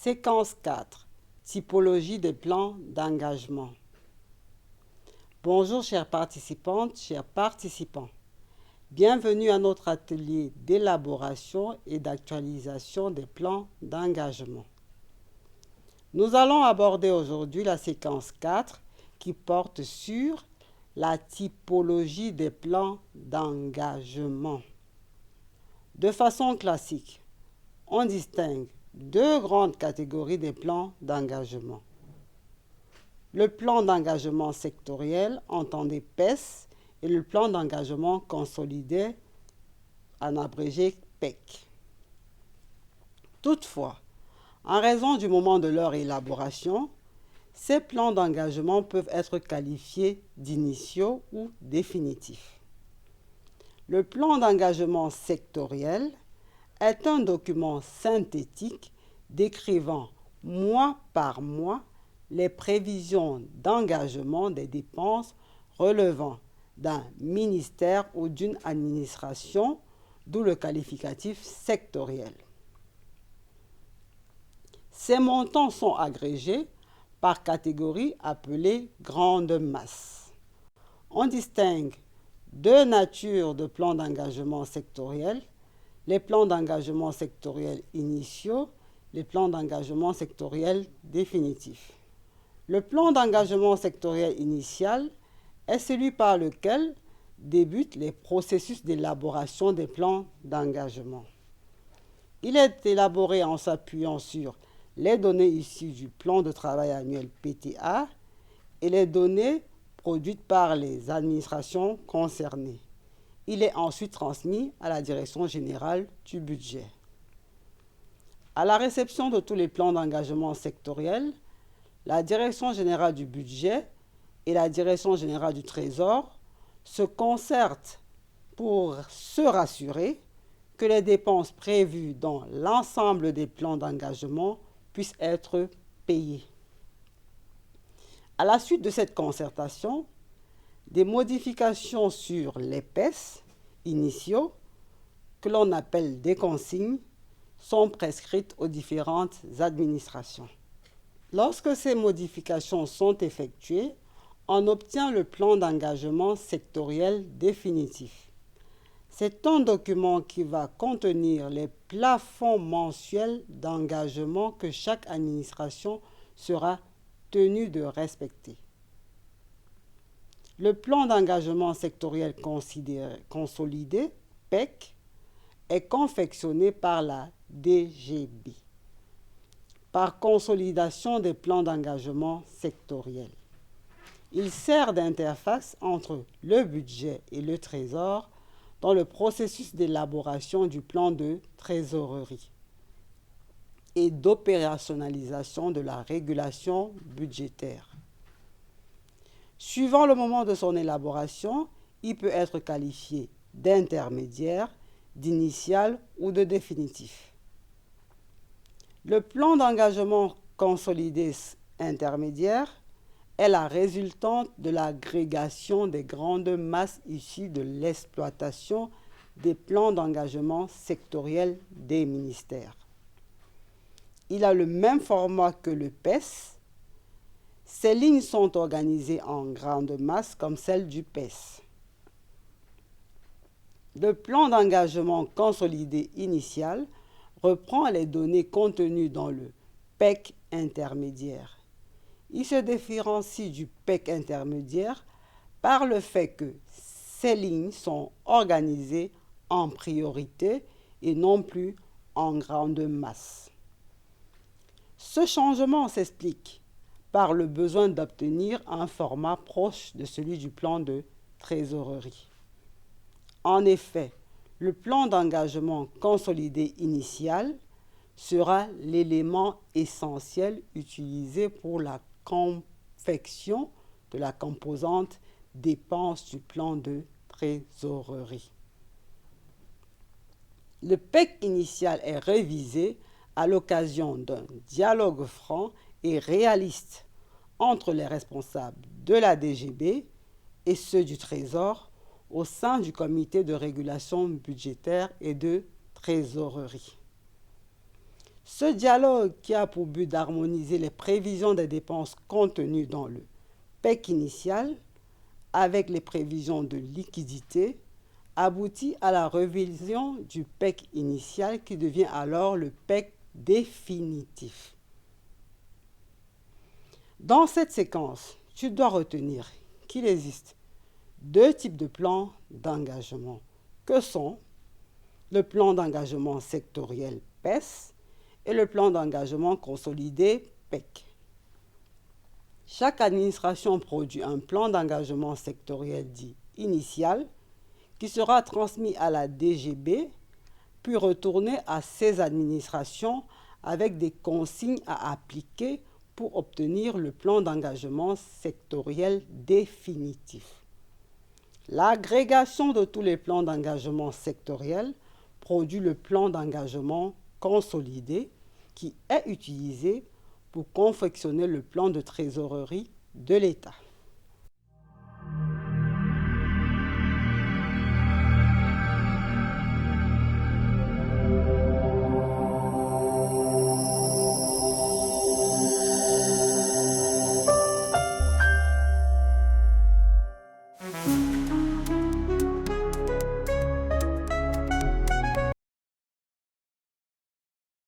Séquence 4. Typologie des plans d'engagement. Bonjour chères participantes, chers participants. Bienvenue à notre atelier d'élaboration et d'actualisation des plans d'engagement. Nous allons aborder aujourd'hui la séquence 4 qui porte sur la typologie des plans d'engagement. De façon classique, on distingue deux grandes catégories des plans d'engagement. Le plan d'engagement sectoriel, entendez PES, et le plan d'engagement consolidé, en abrégé PEC. Toutefois, en raison du moment de leur élaboration, ces plans d'engagement peuvent être qualifiés d'initiaux ou définitifs. Le plan d'engagement sectoriel est un document synthétique décrivant mois par mois les prévisions d'engagement des dépenses relevant d'un ministère ou d'une administration, d'où le qualificatif sectoriel. Ces montants sont agrégés par catégorie appelée grande masse. On distingue deux natures de plans d'engagement sectoriel: les plans d'engagement sectoriels initiaux, les plans d'engagement sectoriels définitifs. Le plan d'engagement sectoriel initial est celui par lequel débutent les processus d'élaboration des plans d'engagement. Il est élaboré en s'appuyant sur les données issues du plan de travail annuel PTA et les données produites par les administrations concernées. Il est ensuite transmis à la Direction générale du budget. À la réception de tous les plans d'engagement sectoriels, la Direction générale du budget et la Direction générale du Trésor se concertent pour se rassurer que les dépenses prévues dans l'ensemble des plans d'engagement puissent être payées. À la suite de cette concertation, des modifications sur les PES initiaux, que l'on appelle des consignes, sont prescrites aux différentes administrations. Lorsque ces modifications sont effectuées, on obtient le plan d'engagement sectoriel définitif. C'est un document qui va contenir les plafonds mensuels d'engagement que chaque administration sera tenue de respecter. Le plan d'engagement sectoriel consolidé, PEC, est confectionné par la DGB, par consolidation des plans d'engagement sectoriels. Il sert d'interface entre le budget et le trésor dans le processus d'élaboration du plan de trésorerie et d'opérationnalisation de la régulation budgétaire. Suivant le moment de son élaboration, il peut être qualifié d'intermédiaire, d'initial ou de définitif. Le plan d'engagement consolidé intermédiaire est la résultante de l'agrégation des grandes masses issues de l'exploitation des plans d'engagement sectoriels des ministères. Il a le même format que le PES. Ces lignes sont organisées en grandes masses comme celle du PES. Le plan d'engagement consolidé initial reprend les données contenues dans le PEC intermédiaire. Il se différencie du PEC intermédiaire par le fait que ces lignes sont organisées en priorité et non plus en grande masse. Ce changement s'explique par le besoin d'obtenir un format proche de celui du plan de trésorerie. En effet, le plan d'engagement consolidé initial sera l'élément essentiel utilisé pour la confection de la composante dépenses du plan de trésorerie. Le PEC initial est révisé à l'occasion d'un dialogue franc et réaliste entre les responsables de la DGB et ceux du Trésor au sein du comité de régulation budgétaire et de trésorerie. Ce dialogue, qui a pour but d'harmoniser les prévisions des dépenses contenues dans le PEC initial avec les prévisions de liquidité, aboutit à la révision du PEC initial qui devient alors le PEC définitif. Dans cette séquence, tu dois retenir qu'il existe deux types de plans d'engagement, que sont le plan d'engagement sectoriel PES et le plan d'engagement consolidé PEC. Chaque administration produit un plan d'engagement sectoriel dit initial qui sera transmis à la DGB, puis retourné à ses administrations avec des consignes à appliquer pour obtenir le plan d'engagement sectoriel définitif. L'agrégation de tous les plans d'engagement sectoriels produit le plan d'engagement consolidé qui est utilisé pour confectionner le plan de trésorerie de l'État.